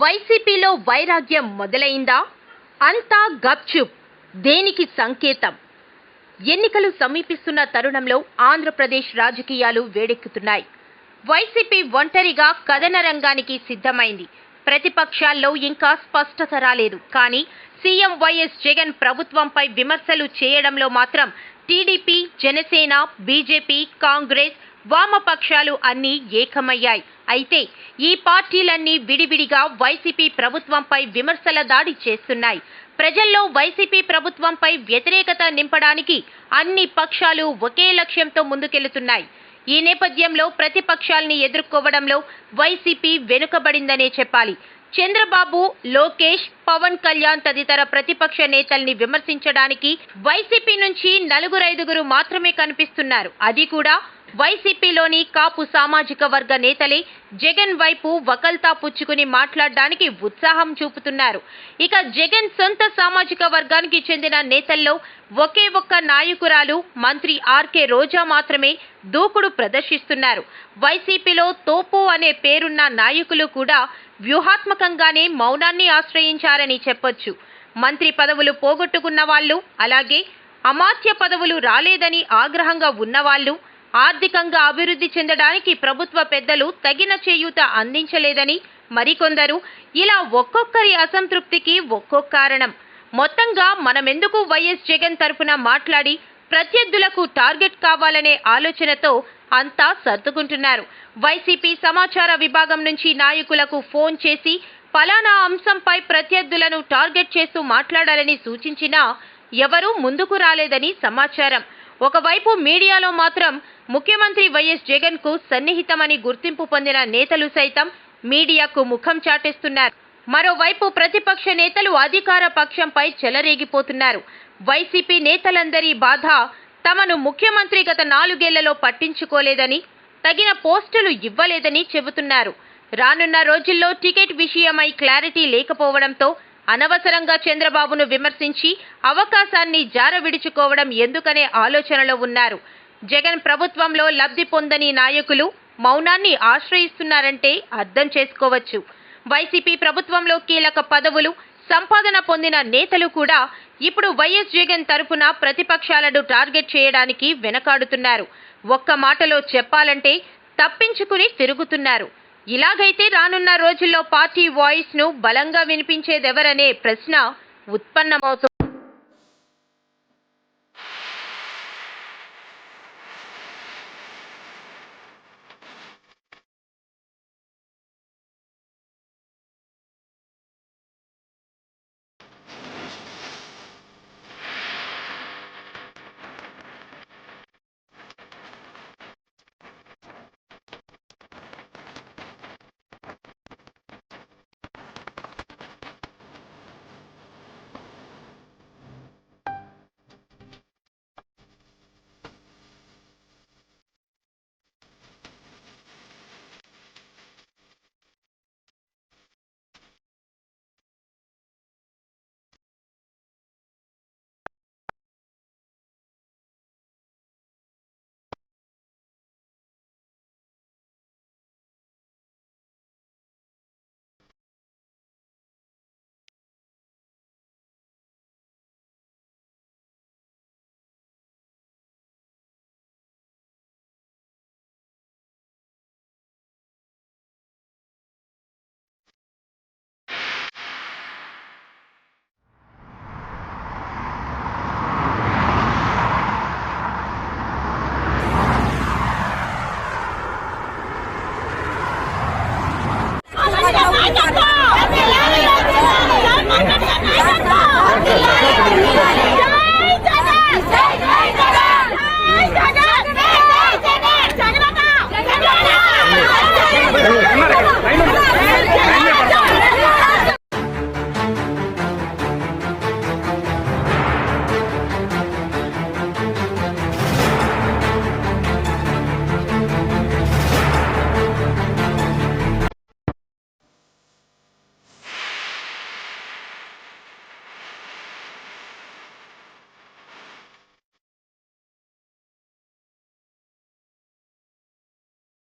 వైసీపీలో వైరాగ్యం మొదలైందా? అంతా గప్చుప్. దేనికి సంకేతం? ఎన్నికలు సమీపిస్తున్న తరుణంలో ఆంధ్రప్రదేశ్ రాజకీయాలు వేడెక్కుతున్నాయి. వైసీపీ ఒంటరిగా కథన రంగానికి సిద్ధమైంది. ప్రతిపక్షాల్లో ఇంకా స్పష్టత రాలేదు. కానీ సీఎం వైఎస్ జగన్ ప్రభుత్వంపై విమర్శలు చేయడంలో మాత్రం టీడీపీ, జనసేన, బీజేపీ, కాంగ్రెస్, వామపక్షాలు అన్నీ ఏకమయ్యాయి. అయితే ఈ పార్టీలన్నీ విడివిడిగా వైసీపీ ప్రభుత్వంపై విమర్శల దాడి చేస్తున్నాయి. ప్రజల్లో వైసీపీ ప్రభుత్వంపై వ్యతిరేకత నింపడానికి అన్ని పక్షాలు ఒకే లక్ష్యంతో ముందుకెళ్తున్నాయి. ఈ నేపథ్యంలో ప్రతిపక్షాల్ని ఎదుర్కోవడంలో వైసీపీ వెనుకబడిందనే చెప్పాలి. చంద్రబాబు, లోకేష్, పవన్ కళ్యాణ్ తదితర ప్రతిపక్ష నేతల్ని విమర్శించడానికి వైసీపీ నుంచి 4-5 మాత్రమే కనిపిస్తున్నారు. అది కూడా వైసీపీలోని కాపు సామాజిక వర్గ నేతలే జగన్ వైపు వకల్తా పుచ్చుకుని మాట్లాడడానికి ఉత్సాహం చూపుతున్నారు. ఇక జగన్ సొంత సామాజిక వర్గానికి చెందిన నేతల్లో ఒకే ఒక్క నాయకురాలు మంత్రి ఆర్కే రోజా మాత్రమే దూకుడు ప్రదర్శిస్తున్నారు. వైసీపీలో తోపు అనే పేరున్న నాయకులు కూడా వ్యూహాత్మకంగానే మౌనాన్ని ఆశ్రయించారని చెప్పొచ్చు. మంత్రి పదవులు పోగొట్టుకున్న వాళ్ళు, అలాగే అమాత్య పదవులు రాలేదని ఆగ్రహంగా ఉన్నవాళ్ళు, ఆర్థికంగా అభివృద్ధి చెందడానికి ప్రభుత్వ పెద్దలు తగిన చేయూత అందించలేదని మరికొందరు, ఇలా ఒక్కొక్కరి అసంతృప్తికి ఒక్కో కారణం. మొత్తంగా మనమెందుకు వైఎస్ జగన్ తరఫున మాట్లాడి ప్రత్యర్థులకు టార్గెట్ కావాలనే ఆలోచనతో అంతా సర్దుకుంటున్నారు. వైసీపీ సమాచార విభాగం నుంచి నాయకులకు ఫోన్ చేసి ఫలానా అంశంపై ప్రత్యర్థులను టార్గెట్ చేస్తూ మాట్లాడాలని సూచించినా ఎవరూ ముందుకు రాలేదని సమాచారం. ఒకవైపు మీడియాలో మాత్రం ముఖ్యమంత్రి వైఎస్ జగన్ కు సన్నిహితమని గుర్తింపు పొందిన నేతలు సైతం మీడియాకు ముఖం చాటేస్తున్నారు. మరోవైపు ప్రతిపక్ష నేతలు అధికార పక్షంపై చెలరేగిపోతున్నారు. వైసీపీ నేతలందరి బాధ తమను ముఖ్యమంత్రి గత 4 ఏళ్లలో పట్టించుకోలేదని, తగిన పోస్టులు ఇవ్వలేదని చెబుతున్నారు. రానున్న రోజుల్లో టికెట్ విషయమై క్లారిటీ లేకపోవడంతో అనవసరంగా చంద్రబాబును విమర్శించి అవకాశాన్ని జారవిడుచుకోవడం ఎందుకనే ఆలోచనలో ఉన్నారు. జగన్ ప్రభుత్వంలో లబ్ధి పొందని నాయకులు మౌనాన్ని ఆశ్రయిస్తున్నారంటే అర్థం చేసుకోవచ్చు. వైసీపీ ప్రభుత్వంలో కీలక పదవులు, సంపాదన పొందిన నేతలు కూడా ఇప్పుడు వైఎస్ జగన్ తరఫున ప్రతిపక్షాలను టార్గెట్ చేయడానికి వెనకాడుతున్నారు. ఒక్క మాటలో చెప్పాలంటే తప్పించుకుని తిరుగుతున్నారు. ఇలాగైతే రానున్న రోజుల్లో పార్టీ వాయిస్ ను బలంగా వినిపించేదెవరనే ప్రశ్న ఉత్పన్నమవుతోంది.